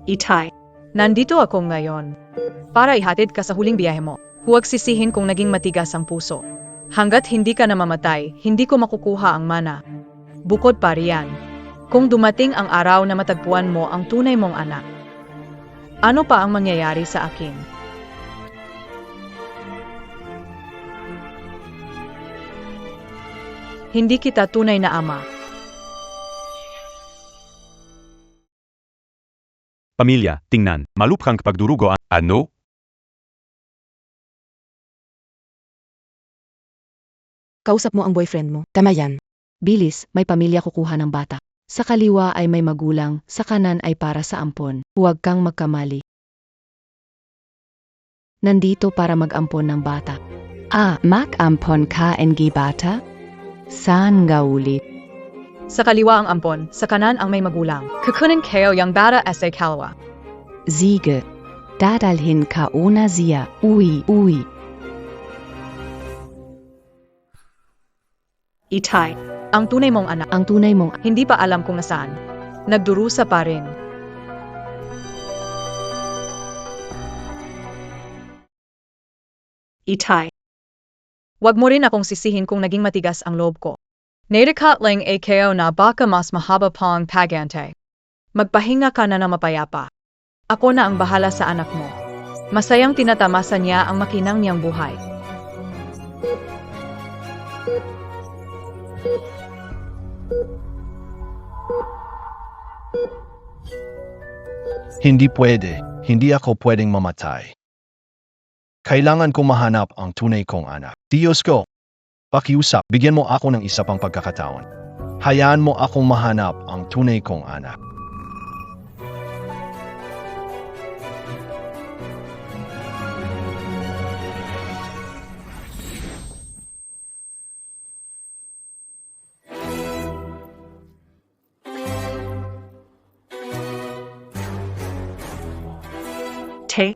Itay, nandito ako ngayon para ihatid ka sa huling biyahe mo. Huwag sisihin kung naging matigas ang puso. Hanggat hindi ka namamatay, hindi ko makukuha ang mana. Bukod pa riyan, kung dumating ang araw na matagpuan mo ang tunay mong anak, ano pa ang mangyayari sa akin? Hindi kita tunay na ama. Pamilya, tingnan, malubhang pagdurugo ang ano? Kausap mo ang boyfriend mo. Tama yan. Bilis, may pamilya kukuha ng bata. Sa kaliwa ay may magulang, sa kanan ay para sa ampon. Huwag kang magkamali. Nandito para mag-ampon ng bata. Mag-ampon ka ng bata? Saan nga ulit? Sa kaliwa ang ampon, sa kanan ang may magulang. Kukunin kayo yung bata sa kaliwa. Sige. Dadalhin ka una siya. Uwi. Itay, ang tunay mong anak, Ang tunay mong hindi pa alam kung nasaan. Nagdurusa pa rin. Itay, wag mo rin akong sisihin kung naging matigas ang loob ko. Narikat lang kayo na baka mas mahaba pa ang pagantay. Magpahinga ka na mapayapa. Ako na ang bahala sa anak mo. Masayang tinatamasa niya ang makinang niyang buhay. Hindi pwede. Hindi ako pwedeng mamatay. Kailangan ko mahanap ang tunay kong anak. Diyos ko, pakiusap, bigyan mo ako ng isa pang pagkakataon. Hayaan mo akong mahanap ang tunay kong anak. Te,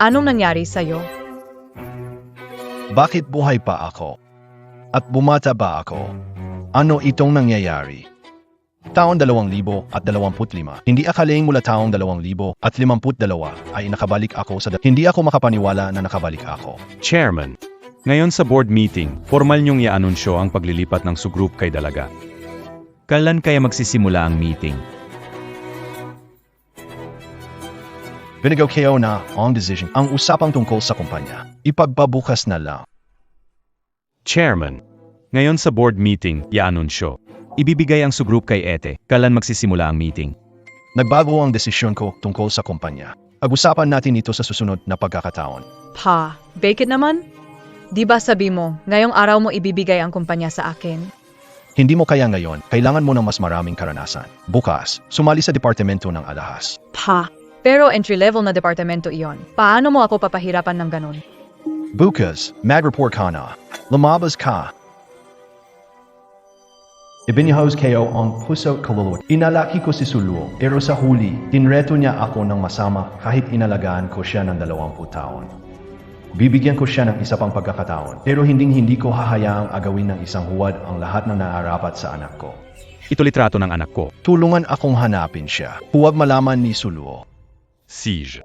anong nangyari sa'yo? Bakit buhay pa ako? At bumata ba ako? Ano itong nangyayari? Taon 2025, hindi akalain mula taong 2052 ay nakabalik ako sa hindi ako makapaniwala na nakabalik ako. Chairman, ngayon sa board meeting, formal niyong i-anunsyo ang paglilipat ng sugroup kay Dalaga. Kailan kaya magsisimula ang meeting? Binigaw kayo na ang decision ang usapang tungkol sa kumpanya. Ipagbabukas na lang. Chairman, ngayon sa board meeting, i-anunsyo. Ibibigay ang sugroup kay Ete. Kailan magsisimula ang meeting? Nagbago ang desisyon ko tungkol sa kumpanya. Pag-usapan natin ito sa susunod na pagkakataon. Pa, bakit naman? Di ba sabi mo, ngayong araw mo ibibigay ang kumpanya sa akin? Hindi mo kaya ngayon, kailangan mo ng mas maraming karanasan. Bukas, sumali sa departamento ng alahas. Pa, pero entry-level na departamento iyon. Paano mo ako papahirapan ng ganun? Bukas, mag-report ka na. Lumabas ka. Ibinyahos kayo ang puso kaluluwa. Inalaki ko si Suluo, pero sa huli, tinreto niya ako ng masama kahit inalagaan ko siya ng 20 taon. Bibigyan ko siya ng isa pang pagkakataon, pero hindi ko hahayaang agawin ng isang huwad ang lahat ng naarapat sa anak ko. Ito litrato ng anak ko, Tulungan akong hanapin siya. Huwag malaman ni Suluo. Siege.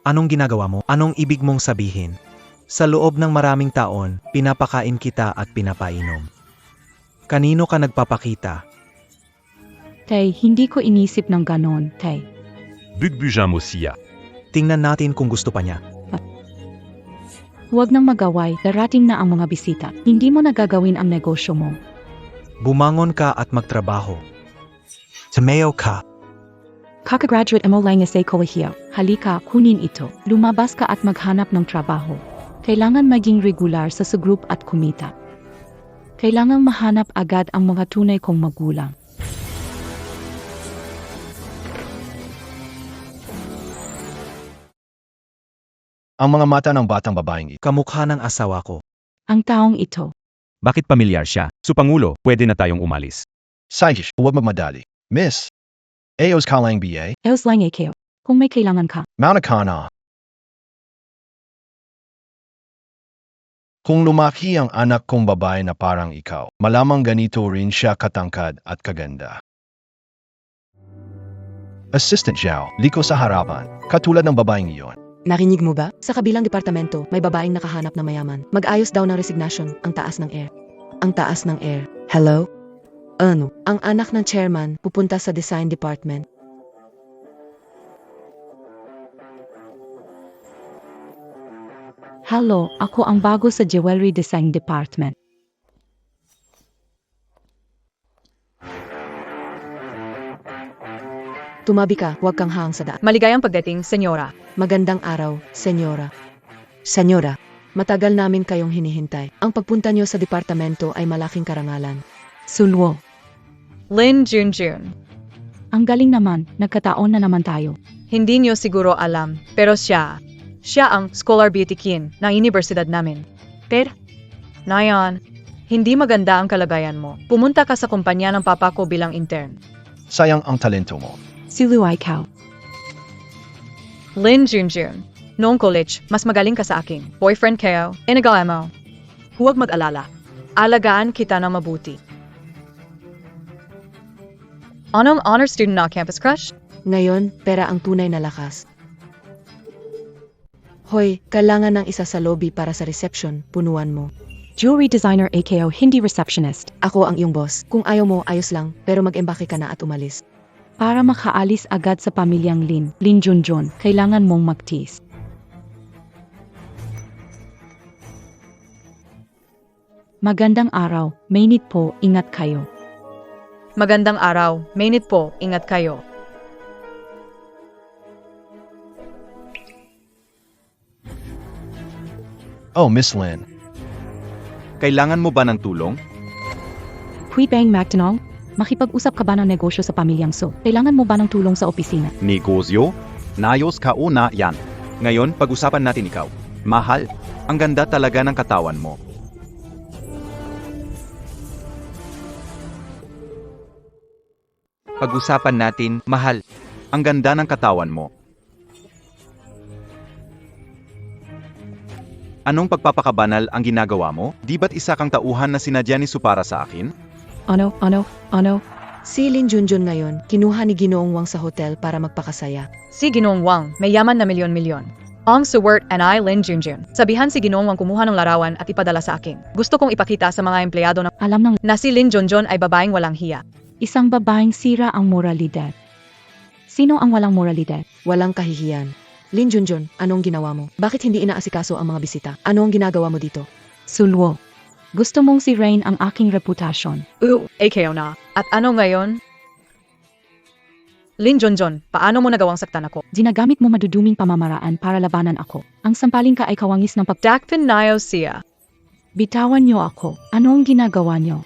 Anong ginagawa mo? Anong ibig mong sabihin? Sa loob ng maraming taon, pinapakain kita at pinapainom. Kanino ka nagpapakita? Tay, hindi ko inisip ng ganon, Tay. Bugbujan mo siya. Tingnan natin kung gusto pa niya. Huwag nang magaway, darating na ang mga bisita. Hindi mo nagagawin ang negosyo mo. Bumangon ka at magtrabaho. Tumeo ka. Kakagraduate mo lang sa kolehiyo. Halika, kunin ito. Lumabas ka at maghanap ng trabaho. Kailangan maging regular sa group at kumita. Kailangan mahanap agad ang mga tunay kong magulang. Ang mga mata ng batang babaeng ito. Kamukha ng asawa ko. Ang taong ito. Bakit pamilyar siya? Supangulo, pwede na tayong umalis. Saish, huwag magmadali. Miss. Ayos ka lang BA. Els lang kayo. Kung may kailangan ka. Mauna ka na. Kung lumaki ang anak kong babae na parang ikaw, malamang ganito rin siya katangkad at kaganda. Assistant Zhao, liko sa harapan. Katulad ng babaeng iyon. Narinig mo ba? Sa kabilang departamento, may babaeng nakahanap ng mayaman. Mag-ayos daw ng resignation, ang taas ng air. Ang taas ng air. Hello? Ano? Ang anak ng chairman pupunta sa design department. Hello, ako ang bago sa jewelry design department. Tumabi ka, huwag kang hahang sa daan. Maligayang pagdating, senyora. Magandang araw, senyora. Senyora, matagal namin kayong hinihintay. Ang pagpunta nyo sa departamento ay malaking karangalan. Sulwo, Lin Junjun. ang galing naman, nagkataon na naman tayo. Hindi niyo siguro alam, pero siya ang Scholar Beauty King ng universidad namin. Pero, Nayon, hindi maganda ang kalagayan mo. Pumunta ka sa kumpanya ng papa ko bilang intern. Sayang ang talento mo. Silu ikaw. Lin Junjun. Noong college, mas magaling ka sa akin. Boyfriend kayo, inagala mo. Huwag mag-alala. Alagaan kita ng mabuti. Anong honor student na campus crush? Ngayon, pera ang tunay na lakas. Hoy, kailangan ng isa sa lobby para sa reception, punuan mo. Jewelry designer aka hindi receptionist. Ako ang iyong boss. Kung ayaw mo, ayos lang, pero mag-embake ka na at umalis. Para makaalis agad sa pamilyang Lin Junjun, kailangan mong magtiis. Magandang araw, mainit po, ingat kayo. Magandang araw, mainit po, ingat kayo. Oh, Miss Lin. Kailangan mo ba ng tulong? Hui Bang McDonald, makipag-usap ka ba ng negosyo sa pamilyang So? Kailangan mo ba ng tulong sa opisina? Negosyo? Nayos ka una yan. Ngayon, pag-usapan natin ikaw. Mahal, ang ganda talaga ng katawan mo. Pag-usapan natin, mahal, ang ganda ng katawan mo. Anong pagpapakabanal ang ginagawa mo? Di ba't isa kang tauhan na sinadya ni Su para sa akin? Ano? Si Lin Junjun ngayon, kinuha ni Ginoong Wang sa hotel para magpakasaya. Si Ginoong Wang, may yaman na milyon-milyon. Ang Suwert and I, Lin Junjun. Sabihan si Ginoong Wang kumuha ng larawan at ipadala sa akin. Gusto kong ipakita sa mga empleyado Alam na si Lin Junjun ay babaeng walang hiya. isang babaeng sira ang moralidad. Sino ang walang moralidad? Walang kahihiyan. Lin Junjun, anong ginawa mo? Bakit hindi inaasikaso ang mga bisita? Ano ang ginagawa mo dito? Sulwo. Gusto mong si Rain ang aking reputasyon. AKO na. At ano ngayon? Lin Junjun, paano mo nagawang saktan ako? Ginagamit mo maduduming pamamaraan para labanan ako. Ang sampaling ka ay kawangis ng Dakpin nayo siya. Bitawan niyo ako. Ano ang ginagawa niyo?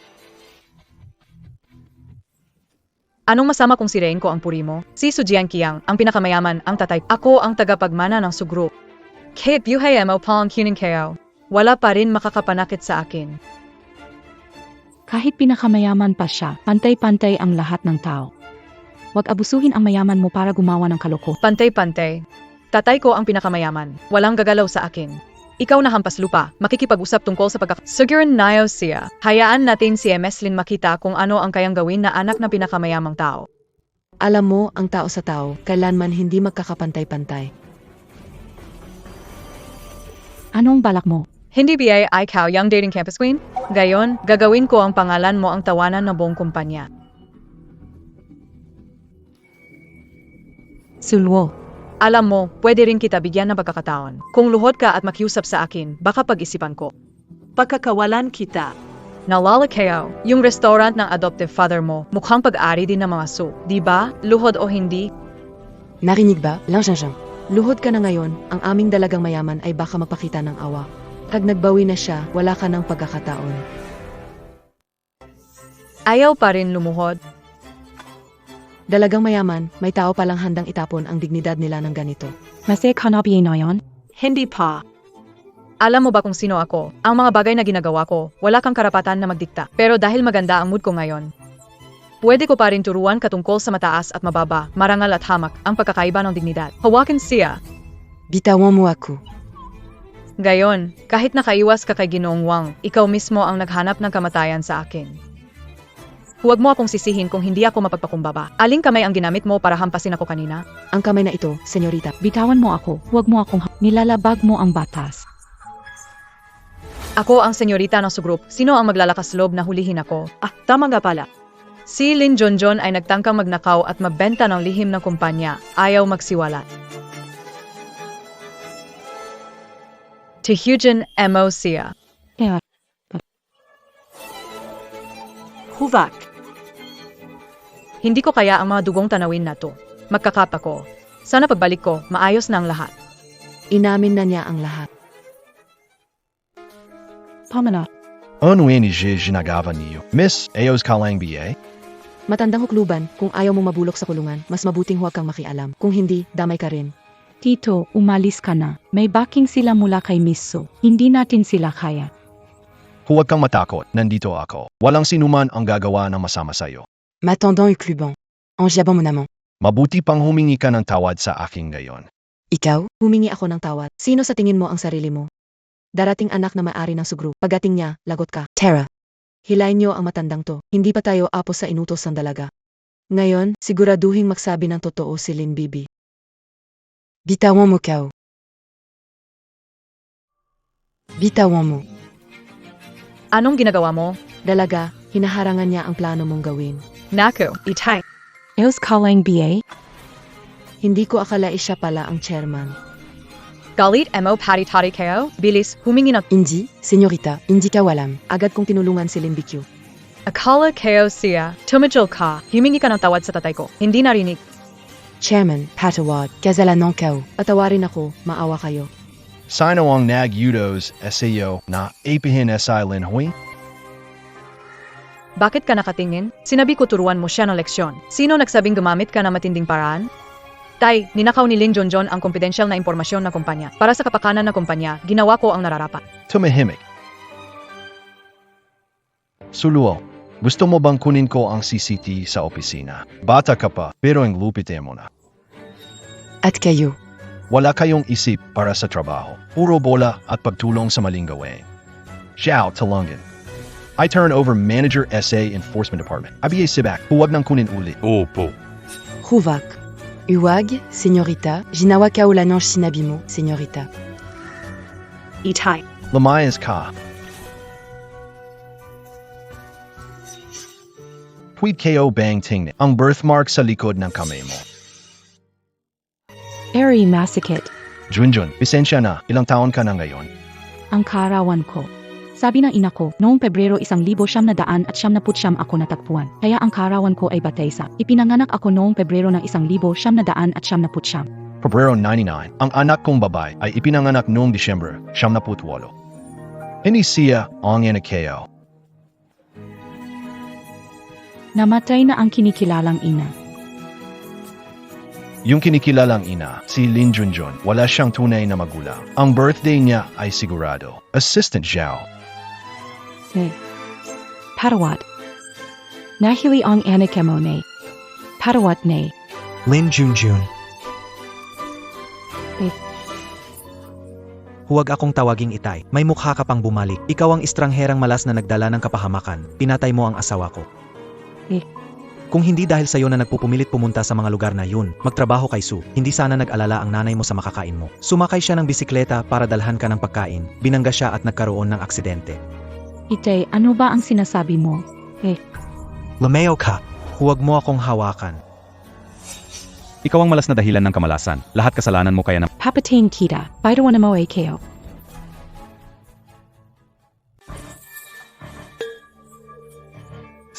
Anong masama kung sirain ko ang puri mo? Si Su Jianqiang, ang pinakamayaman, ang tatay. Ako ang tagapagmana ng sugro. Kahit buhay mo pa ang kunin kayo, wala pa rin makakapanakit sa akin. Kahit pinakamayaman pa siya, pantay-pantay ang lahat ng tao. Huwag abusuhin ang mayaman mo para gumawa ng kaloko. Pantay-pantay. Tatay ko ang pinakamayaman. Walang gagalaw sa akin. Ikaw na hampas lupa, makikipag-usap tungkol sa Siguran nayo siya. Hayaan natin si MS Lin makita kung ano ang kayang gawin na anak ng pinakamayamang tao. Alam mo, ang tao sa tao, kailanman hindi magkakapantay-pantay. Anong balak mo? Hindi ba ay ikaw yung dating campus queen? Gayon, gagawin ko ang pangalan mo ang tawanan ng buong kumpanya. Sulwo. Alam mo, pwede rin kita bigyan ng pagkakataon. Kung luhod ka at makiusap sa akin, baka pag-isipan ko. Pagkakawalan kita. Nalala kayo, yung restaurant ng adoptive father mo, mukhang pag-ari din ng mga Su. Di ba? Luhod o hindi? Narinig ba? Lang siyang. Luhod ka na ngayon, ang aming dalagang mayaman ay baka magpakita ng awa. Pag nagbawi na siya, wala ka ng pagkakataon. Ayaw pa rin lumuhod. Dalagang mayaman, may tao palang handang itapon ang dignidad nila ng ganito. Masay kanabiye na yon? Hindi pa. Alam mo ba kung sino ako? Ang mga bagay na ginagawa ko, wala kang karapatan na magdikta. Pero dahil maganda ang mood ko ngayon, pwede ko pa rin turuan ka tungkol sa mataas at mababa, marangal at hamak, ang pagkakaiba ng dignidad. Hawakin siya. Bitawan mo ako. Gayon, kahit nakaiwas ka kay Ginoong Wang, ikaw mismo ang naghanap ng kamatayan sa akin. Huwag mo akong sisihin kung hindi ako mapagpakumbaba. Aling kamay ang ginamit mo para hampasin ako kanina? Ang kamay na ito, senyorita. Bitawan mo ako, huwag mo akong nilalabag mo ang batas. Ako ang senyorita ng sugrup. Sino ang maglalakas loob na hulihin ako? Ah, tama nga pala. Si Lin Junjun ay nagtangkang magnakaw at magbenta ng lihim ng kumpanya. Ayaw magsiwala. Hyujin Mo Sia. Kaya, Huvak. Hindi ko kaya ang mga dugong tanawin na to. Magkakap ako. Sana pagbalik ko, maayos na ang lahat. Inamin na niya ang lahat. tama na. Ano ni ginagawa niyo? Miss, ayos ka lang BA? Matandang hukluban, kung ayaw mong mabulok sa kulungan, mas mabuting huwag kang makialam. Kung hindi, damay ka rin. Tito, umalis ka na. May backing sila mula kay Miss Su. Hindi natin sila kaya. Huwag kang matakot, nandito ako. Walang sinuman ang gagawa ng masama sa'yo. Matandang hukluban, en jabon mon amant. Mabuti pang humingi ka ng tawad sa akin ngayon. Ikaw, humingi ako ng tawad. Sino sa tingin mo ang sarili mo? Darating anak na maari ng sugro. Pagating niya, lagot ka. Tara. Hilayin niyo ang matandang to. Hindi pa tayo apos sa inutos ng dalaga. Ngayon, siguraduhin magsabi ng totoo si Lin Bibi. Bitawan mo kao. Bitawan mo. Anong ginagawa mo? Dalaga, hinaharangan niya ang plano mong gawin. Naku, itay. Eos Kalang BA? Hindi ko akala siya pala ang chairman. Galit mo pari-tari kayo? Bilis, humingi ng Hindi, senyorita, hindi ka walam. Agad kong tinulungan si Lin Bikyu. akala kayo siya. Tumigil ka. Humingi ka ng tawad sa tatay ko. Hindi narinig. Chairman, patawad, kasalanan kao. Patawarin ako, maawa kayo. Sino ang nag-utos SAO na apihin SI Lin Hui? Bakit ka nakatingin? Sinabi ko turuan mo siya ng leksyon. Sino nagsabing gumamit ka ng matinding paraan? Tay, ninakaw ni Lin Junjun ang confidential na impormasyon ng kumpanya. Para sa kapakanan ng kumpanya, ginawa ko ang nararapat. Tumahimik. Suluo, gusto mo bang kunin ko ang CCT sa opisina? Bata ka pa, pero ang lupite mo na. At kayo, Wala kayong isip para sa trabaho. Puro bola at pagtulong sa maling gawin. Xiao Talungan. I turn over Manager SA Enforcement Department. ABA Sibak, huwag nang kunin ulit. Opo. Huvak. Uwag, senyorita, ginawa ka wala ng sinabi mo, senyorita. Itay. Lamayas ka. Tweet KO bang tingnan ang birthmark sa likod ng kamay mo. Eri Masikit, Junjun, bisensya na, ilang taon ka na ngayon? ang kaarawan ko. Sabi ng ina ko, noong Pebrero 1979 ako natagpuan. Kaya ang kaarawan ko ay Batesa. Ipinanganak ako noong Pebrero ng 1979. Pebrero 99, ang anak kong babae ay ipinanganak noong Disyembre 78. Hindi siya ang ina KO. Namatay na ang kinikilalang ina. Yung kinikilalang ina, si Lin Junjun, wala siyang tunay na magulang. Ang birthday niya ay sigurado. Assistant Zhao. Parawat. Nahili ang anakemo ne. Parawat ne. Lin Junjun. Huwag akong tawaging itay. May mukha ka pang bumalik. Ikaw ang estrangherang malas na nagdala ng kapahamakan. Pinatay mo ang asawa ko. Kung hindi dahil sa'yo na nagpupumilit pumunta sa mga lugar na yun, magtrabaho kay Su, hindi sana nag-alala ang nanay mo sa makakain mo. Sumakay siya ng bisikleta para dalhan ka ng pagkain, binangga siya at nagkaroon ng aksidente. Itay, ano ba ang sinasabi mo? Lumeo ka, huwag mo akong hawakan. Ikaw ang malas na dahilan ng kamalasan. Lahat kasalanan mo kaya na... Papatain kita. Baitawa na mo AKO.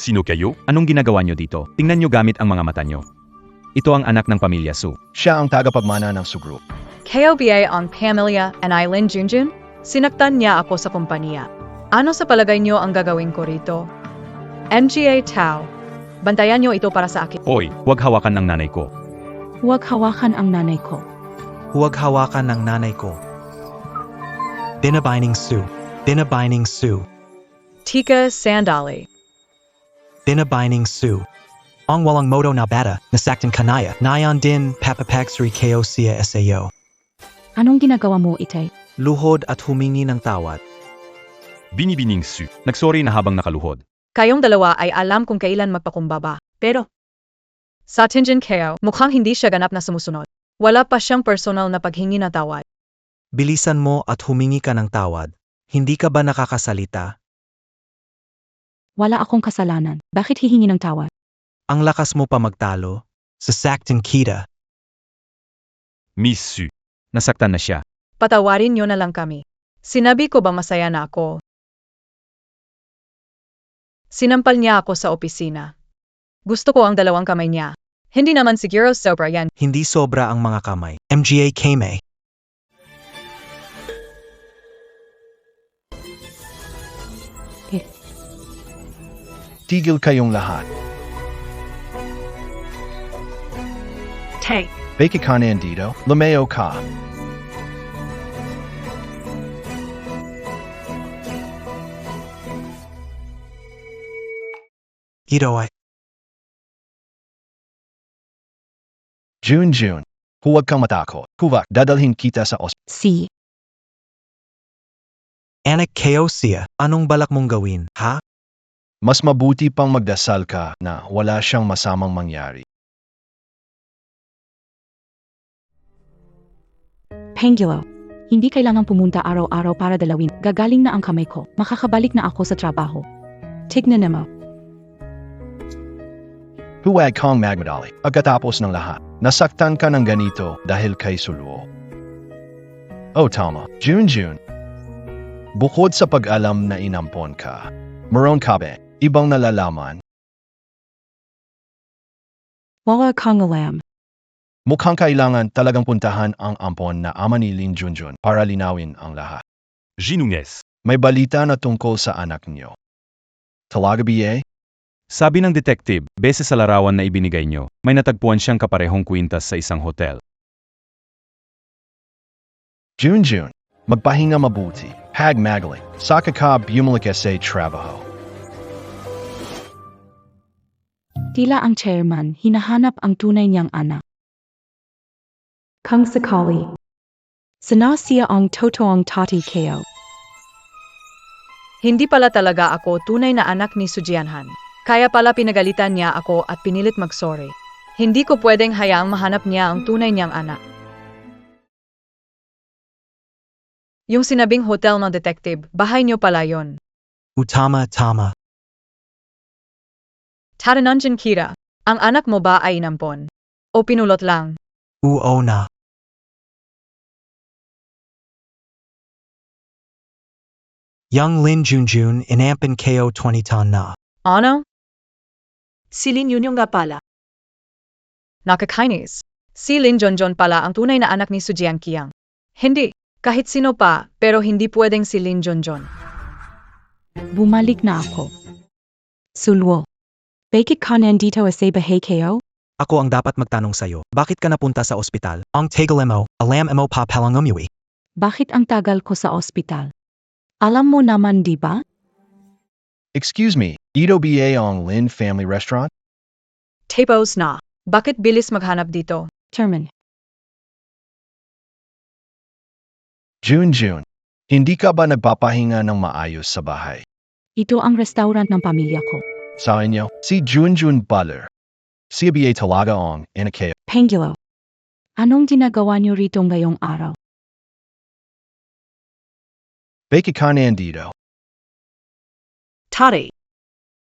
Sino kayo? Anong ginagawa nyo dito? Tingnan nyo gamit ang mga mata nyo. Ito ang anak ng pamilya Su. Siya ang tagapagmana ng sugrup. KOBA on Pamilya and I Lin Junjun? Sinaktan niya ako sa kumpanya. Ano sa palagay niyo ang gagawin ko rito? MGA Tao. Bantayan niyo ito para sa akin. Hoy, huwag hawakan ng nanay ko. Huwag hawakan ang nanay ko. Huwag hawakan ng nanay ko. Dinabining Su. Dinabining Su. Tika Sandali. Dinabining Su. Ang walang moto na bata, nasaktan kanaya, nayon din papapagsri ko siya SAO. Anong ginagawa mo, Itay? Luhod at humingi ng tawad. Binibining Su. Nagsorry na habang nakaluhod. Kayong dalawa ay alam kung kailan magpakumbaba. Pero, sa tingin kayo, mukhang hindi siya ganap na sumusunod. Wala pa siyang personal na paghingi na tawad. Bilisan mo at humingi ka ng tawad. Hindi ka ba nakakasalita? Wala akong kasalanan. Bakit hihingi ng tawad? Ang lakas mo pa magtalo? Sasaktan kita. Miss Su. Nasaktan na siya. Patawarin niyo na lang kami. Sinabi ko ba masaya na ako? Sinampal niya ako sa opisina. Gusto ko ang dalawang kamay niya. Hindi naman siguro sobra yan. Hindi sobra ang mga kamay. MGA Kame. Tigil kayong lahat. Tay. Bakit ka nandito? Lumeo ka. Ito ay. June. Huwag kang matakot. Huwag, dadalhin kita sa Si. Anak kayo siya. Anong balak mong gawin, ha? Mas mabuti pang magdasal ka na wala siyang masamang mangyari. Pengulo. Hindi kailangang pumunta araw-araw para dalawin. Gagaling na ang kamay ko. Makakabalik na ako sa trabaho. Tignan mo. Huwag kang magmadali. Pagkatapos ng lahat, nasaktan ka ng ganito dahil kay Suluo. Oh tama, June. Bukod sa pag-alam na inampon ka, meron ka ba ibang nalalaman? Wala kang alam. Mukhang kailangan talagang puntahan ang ampon na ama ni Lin Junjun para linawin ang lahat. Ginunges. May balita na tungkol sa anak niyo. Talaga ba? Sabi ng detective, base sa larawan na ibinigay nyo, may natagpuan siyang kaparehong kwintas sa isang hotel. June, magpahinga mabuti. Hag magaling. Saka ka bumalik sa trabaho. Tila ang chairman hinahanap ang tunay niyang anak. Kang sakali. Sana siya ang totoong tati kayo. Hindi pala talaga ako tunay na anak ni Sujianhan. Kaya pala pinagalitan niya ako at pinilit mag-sorry. Hindi ko pwedeng hayaang mahanap niya ang tunay niyang anak. Yung sinabing hotel ng detective, bahay niyo pala yon. Tama. Tarananjan Kira, ang anak mo ba ay inampon? O pinulot lang? Oo na. Young Lin Junjun inampin kayo 20 taon na. Ano? Si Lin yun yung nga pala. Nakakainis. Si Lin Jonjon pala ang tunay na anak ni Sujian Kiang. Hindi. Kahit sino pa, pero hindi pwedeng si Lin Jonjon. Bumalik na ako. Sulwo. Bakit ka nandito sa bahay kayo? Ako ang dapat magtanong sa'yo. Bakit ka napunta sa ospital? Ang tagal mo, alam mo pa palang umuwi. Bakit ang tagal ko sa ospital? Alam mo naman di ba? Excuse me, ito ba ang Lin Family Restaurant? Tapos na. Bakit bilis maghanap dito? Termin. June, hindi ka ba nagpapahinga ng maayos sa bahay? Ito ang restaurant ng pamilya ko. Sa inyo, si Junjun Butler. Siya ba talaga ang ina kayo? Pengulo. Anong ginagawa niyo rito ngayong araw? Bakit ka nandito? Tari.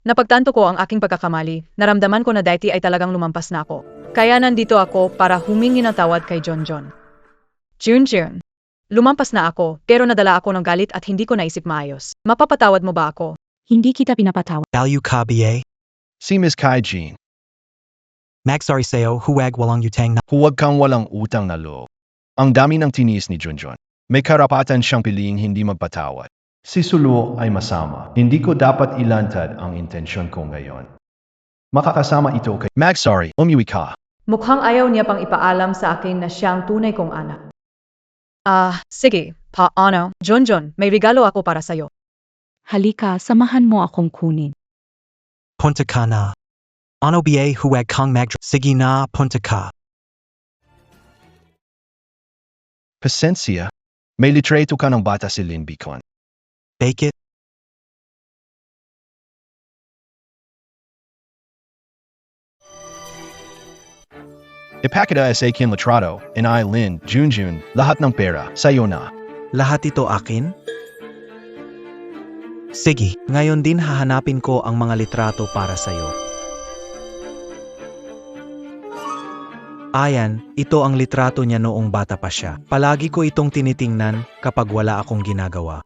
Napagtanto ko ang aking pagkakamali. Naramdaman ko na dati ay talagang lumampas na ako. Kaya nandito ako para humingi ng tawad kay Jonjon. June. Lumampas na ako, pero nadala ako ng galit at hindi ko naisip maayos. Mapapatawad mo ba ako? Hindi kita pinapatawad. Value ka ba? Si Miss Kai Jean. Magsari sa'yo, huwag walang utang na. Huwag kang walang utang na loob. Ang dami ng tinis ni Junjun. May karapatan siyang piliing hindi magpatawad. Si Suluo ay masama. Hindi ko dapat ilantad ang intensyon ko ngayon. Makakasama ito kay Magsari, umuwi ka. Mukhang ayaw niya pang ipaalam sa akin na siya ang tunay kong anak. Sige, paano? Jonjon, may regalo ako para sa'yo. Halika, samahan mo akong kunin. Punta ka na. Ano ba huwag kang sige na, punta ka. Pasensya. May litreto ka ng bata si Lin Bicon. Bakit? Ipakita sa akin litrato, inay Lin, Junjun, lahat ng pera, sayo na. Lahat ito akin? Sige, ngayon din hahanapin ko ang mga litrato para sa'yo. Ayan, ito ang litrato niya noong bata pa siya. Palagi ko itong tinitingnan kapag wala akong ginagawa.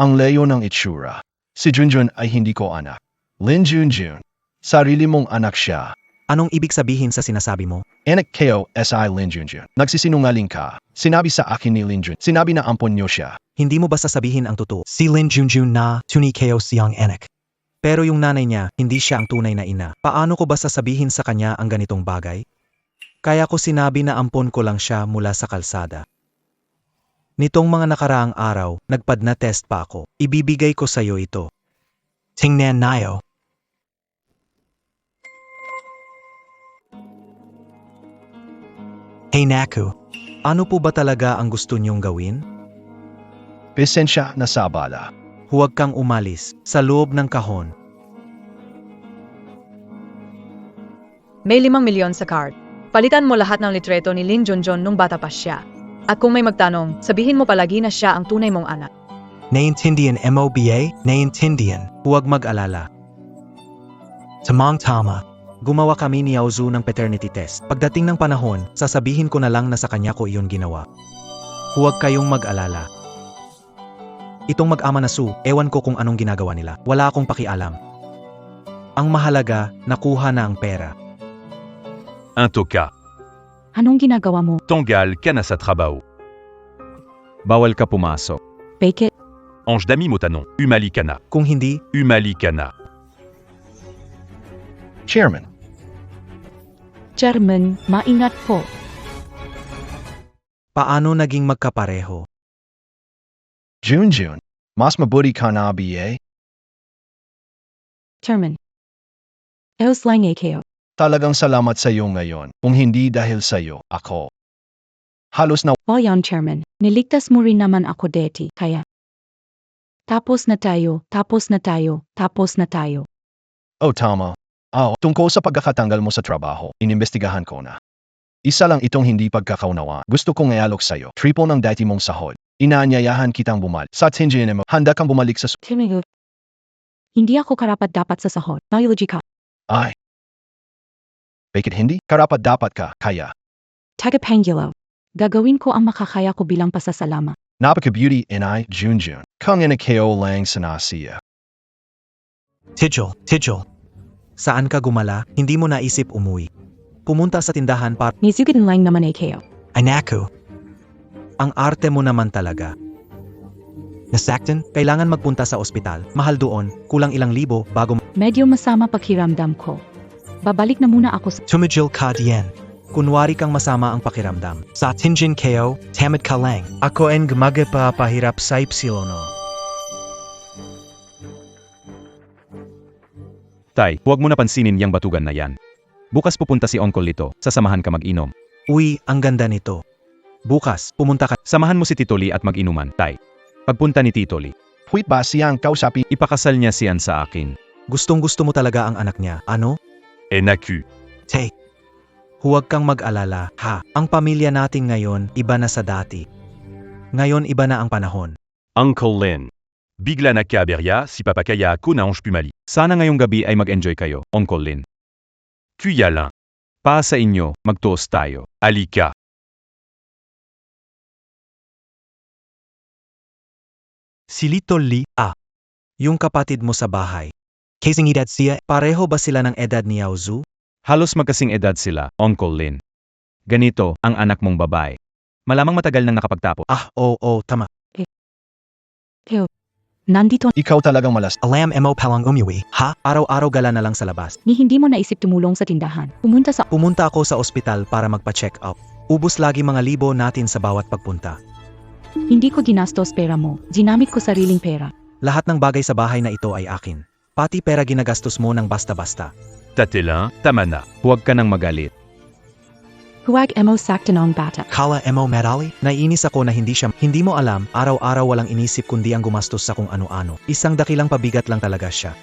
Ang leyo ng itsura. Si Junjun ay hindi ko anak. Lin Junjun, sarili mong anak siya. Anong ibig sabihin sa sinasabi mo? Anak kayo, S.I. Lin Junjun. Nagsisinungaling ka. Sinabi sa akin ni Lin Junjun. Sinabi na ampon niyo siya. Hindi mo ba sasabihin ang totoo? Si Lin Junjun na tuni kayo siyang anak. Pero yung nanay niya, hindi siya ang tunay na ina. Paano ko ba sasabihin sa kanya ang ganitong bagay? Kaya ko sinabi na ampon ko lang siya mula sa kalsada. Nitong mga nakaraang araw, nagpadna test pa ako. Ibibigay ko sa'yo ito. Tingnan nayo. Hey Naku, ano po ba talaga ang gusto niyong gawin? Pisensya na sa bala. Huwag kang umalis sa loob ng kahon. May 5 milyon sa card. Palitan mo lahat ng litreto ni Lin Junjun nung bata pa siya. At kung may magtanong, sabihin mo palagi na siya ang tunay mong anak. Naintindihan mo ba? Naintindihan. Huwag mag-alala. Tamang tama. Gumawa kami ni Yaozu ng paternity test. Pagdating ng panahon, sasabihin ko na lang na sa kanya ko iyon ginawa. Huwag kayong mag-alala. Itong mag-ama na Su, ewan ko kung anong ginagawa nila. Wala akong pakialam. Ang mahalaga, nakuha na ang pera. Un toka. Anong ginagawa mo? Tangal kana sa trabaho. Bawal ka pumasok. Bakit? Ange d'ami motanon. Umali kana. Kung hindi, Umali kana. Chairman, Chairman, maingat po. paano naging magkapareho? Junjun, mas mabuti ka na BA? Chairman. Eos lang kayo. Talagang salamat sa iyo ngayon. Kung hindi dahil sa iyo, ako. Halos na Yan, Chairman. Niligtas mo rin naman ako deti, kaya. Tapos na tayo, tapos na tayo, tapos na tayo. Oh, tama. Tungkol sa pagkakatanggal mo sa trabaho, inimbestigahan ko na. Isa lang itong hindi pagkakaunawa. Gusto kong ialok sa'yo. Triple ng dati mong sahod. Inaanyayahan kitang bumalik. Sa tingin mo, handa kang bumalik sa Timigo. Hindi ako karapat-dapat sa sahod. Biology ka. Ay. Bakit hindi? Karapat-dapat ka, kaya. Tagapangulo. Gagawin ko ang makakaya ko bilang pasasalamat. Napaka-beauty inay, Junjun. Kung inakayo lang sinasiya. Tijol. Saan ka gumala? Hindi mo naisip umuwi. Pumunta sa tindahan para... Nisugitin lang naman kayo. Ay naku. Ang arte mo naman talaga. Nasaktan, kailangan magpunta sa ospital. Mahal doon, kulang ilang libo bago... Medyo masama pakiramdam ko. Babalik na muna ako sa... Tumigil ka diyan. Kunwari kang masama ang pakiramdam. Sa Tinjin kayo, tamad ka lang. Ako ang magpapahirap sa Ipsilono. Tay, huwag mo na pansinin yang batugan na yan. Bukas pupunta si Uncle Lito, sasamahan ka mag-inom. Uy, ang ganda nito. Bukas, pumunta ka. Samahan mo si Titoli at mag-inuman, Tay. Pagpunta ni Titoli, Puwit ba siyang kausapin? ipakasal niya siyan sa akin. Gustong-gusto mo talaga ang anak niya. Ano? Enaku. Te. Huwag kang mag-alala, ha? Ang pamilya natin ngayon, iba na sa dati. Ngayon, iba na ang panahon. Uncle Lin. Bigla na kaberya si Papa Kaya ko na Ange Pumali. Sana ngayong gabi ay mag-enjoy kayo, Uncle Lin. Kuya lang. Pa sa inyo, mag-toast tayo. Alika. Si Lito Li, yung kapatid mo sa bahay. Kasing edad siya, pareho ba sila ng edad ni Yaozu? Halos magkasing edad sila, Uncle Lin. Ganito, ang anak mong babae. Malamang matagal nang nakapagtapos. Oo, tama. Nandito Ikaw talagang malas. Alam mo palang umuwi, ha? Araw-araw gala na lang sa labas. ni hindi mo naisip tumulong sa tindahan. Pumunta ako sa ospital para magpa-check up. Ubus lagi mga libo natin sa bawat pagpunta. Hindi ko ginastos pera mo. Ginamit ko sariling pera. Lahat ng bagay sa bahay na ito ay akin. Pati pera ginagastos mo ng basta-basta. Tatilan, tama na. Huwag ka nang magalit. Huwag mo saktan ang bata. Kala mo medali? Naiinis ako na hindi mo alam, araw-araw walang inisip kundi ang gumastos sa kung ano-ano. Isang dakilang pabigat lang talaga siya.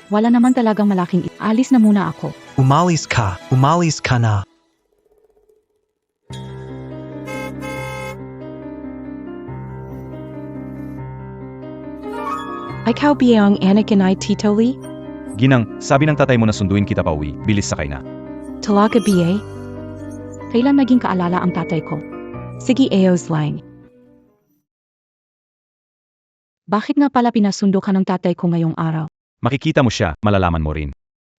Wala naman talagang malaking alis na muna ako. Umalis ka na. Ikaw ba ang anak ni Tito Lee? Ginang, sabi ng tatay mo na sunduin kita pa uwi. Bilis sakay na. Talaga ba? Kailan naging kaalala ang tatay ko? Sige ayos lang. Bakit nga pala pinasundo ka ng tatay ko ngayong araw? Makikita mo siya, malalaman mo rin.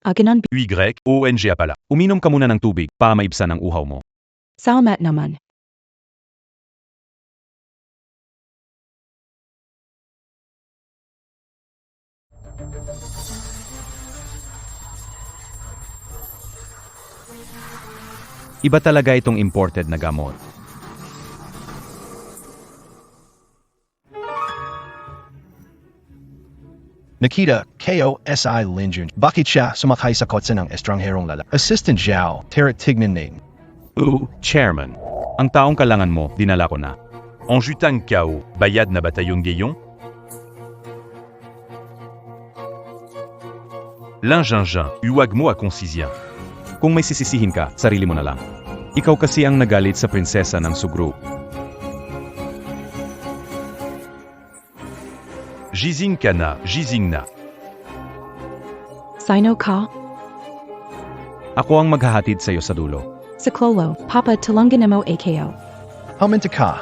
Ganon YONG pala. Uminom ka muna ng tubig para maibsan ang uhaw mo. salamat naman. Iba talaga itong imported na gamot. Nakita, KOSI Linjun. Bakit siya sumakay sa kotse ng estrangherong lala? Assistant Zhao, Tara Tignan. Chairman. Ang taong kalangan mo, dinala ko na. Anjutang Kao, bayad na batayon gayon? Linjinjin, huwag mo akong sisyan. Kung may sisisihin ka, sarili mo na lang. Ikaw kasi ang nagalit sa prinsesa ng Sugro. Jizing ka na, jizing na. Sino ka? Ako ang maghahatid sa'yo sa dulo. Sa Klolo, Papa tulungan mo AKO. Haminta ka.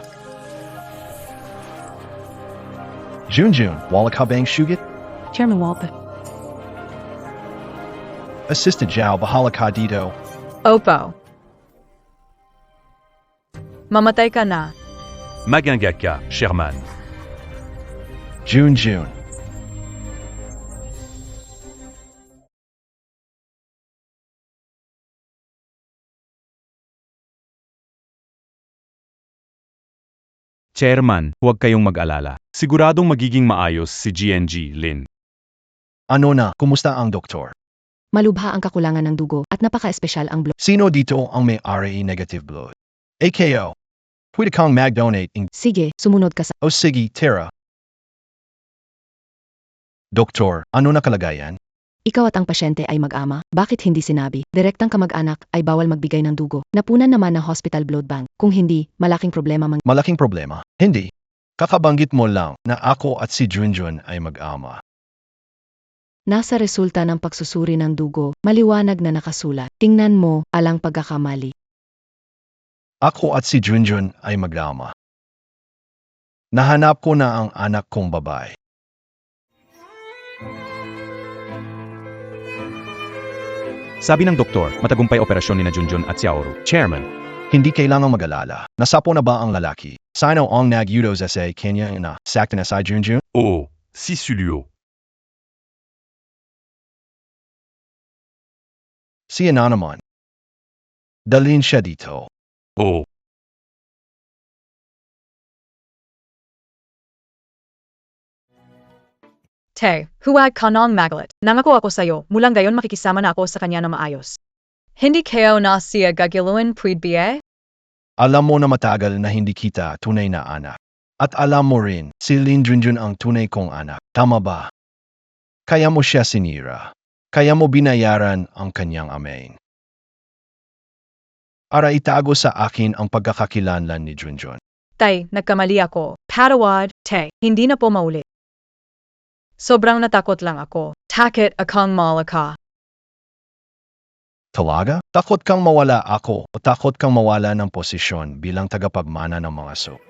Junjun, wala ka bang shugit? Chairman Walpa. Assistant Zhao, bahala ka dito. Opo. Mamatay ka na. Maganga ka, Sherman. Junjun. Chairman, huwag kayong mag-alala. Siguradong magiging maayos si GNG, Lin. Ano na, kumusta ang doktor? Malubha ang kakulangan ng dugo at napaka-espesyal ang blood. Sino dito ang may RAE negative blood? AKO. Pwede kang mag-donate ng... Sige, sumunod ka sa... O sige, Tara. Doktor, ano na kalagayan? Ikaw at ang pasyente ay mag-ama. Bakit hindi sinabi? Direktang kamag-anak ay bawal magbigay ng dugo. Napunan naman ng hospital blood bank. Kung hindi, malaking problema Malaking problema. Hindi. Kakabanggit mo lang na ako at si Junjun ay mag-ama. Nasa resulta ng pagsusuri ng dugo, maliwanag na nakasulat. Tingnan mo, alang pagkakamali. Ako at si Junjun ay mag-ama. Nahanap ko na ang anak kong babae. Sabi ng doktor, matagumpay operasyon ni na Junjun at Xiaoru. Chairman, Hindi kailangang mag-alala. Nasapo na ba ang lalaki? Sino ang nag-utos sa kanya na sakta na si Junjun? oo, si Sulio. Siya na naman. Dalhin siya dito. Oo. Te, huwag ka nang magalit. Nangako ako sa'yo, mulang gayon makikisama na ako sa kanya na maayos. Hindi kayo na siya gagiluin pwedbiye? Alam mo na matagal na hindi kita tunay na anak. At alam mo rin, si Lin Junjun ang tunay kong anak. Tama ba? Kaya mo siya sinira. Kaya mo binayaran ang kanyang amain. Para itago sa akin ang pagkakakilanlan ni Junjun. Tay, nagkamali ako. Patawad, te, hindi na po maulit. Sobrang natakot lang ako. Takot akong malaka. Talaga? Takot kang mawala ako o takot kang mawala ng posisyon bilang tagapagmana ng mga so.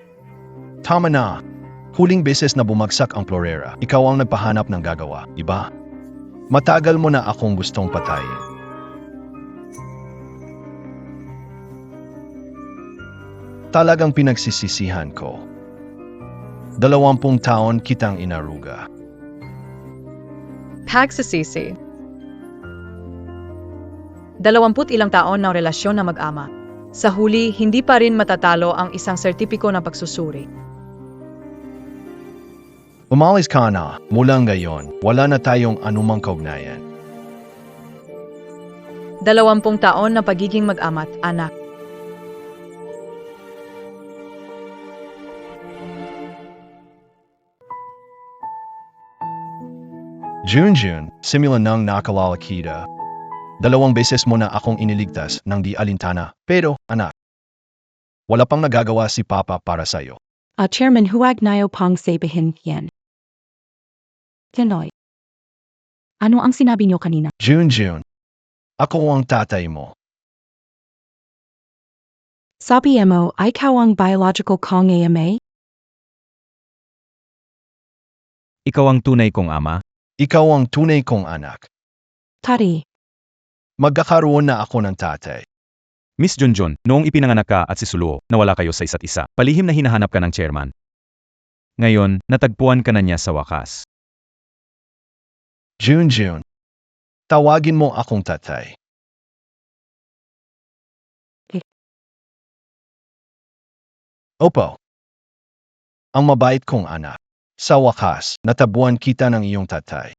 Tama na. Huling beses na bumagsak ang Florera, ikaw ang nagpahanap ng gagawa, iba? Matagal mo na akong gustong patayin. Talagang pinagsisisihan ko. 20 taon kitang inaruga. Pagsisisi. 20 ilang taon ng relasyon na mag-ama. Sa huli, hindi pa rin matatalo ang isang sertipiko ng pagsusuri. Umalis ka na, mula ngayon, wala na tayong anumang kaugnayan. 20 taon na pagiging mag-ama't anak. Junjun, simula nang nakalala kita. 2 beses mo na akong iniligtas ng di alintana. Pero, anak, wala pang nagagawa si Papa para sa'yo. Chairman huwag nayo pang sabihin yan. Tenoy. Ano ang sinabi niyo kanina? Junjun, ako ang tatay mo. Sabi mo, ikaw ang biological kong ama? Ikaw ang tunay kong ama? Ikaw ang tunay kong anak. Tari. Magkakaroon na ako ng tatay. Miss Junjun, noong ipinanganak ka at si Suluo, nawala kayo sa isa't isa. Palihim na hinahanap ka ng chairman. Ngayon, natagpuan ka na niya sa wakas. Junjun, tawagin mo akong tatay. Opo. Ang mabait kong anak. Sa wakas, natabuan kita ng iyong tatay.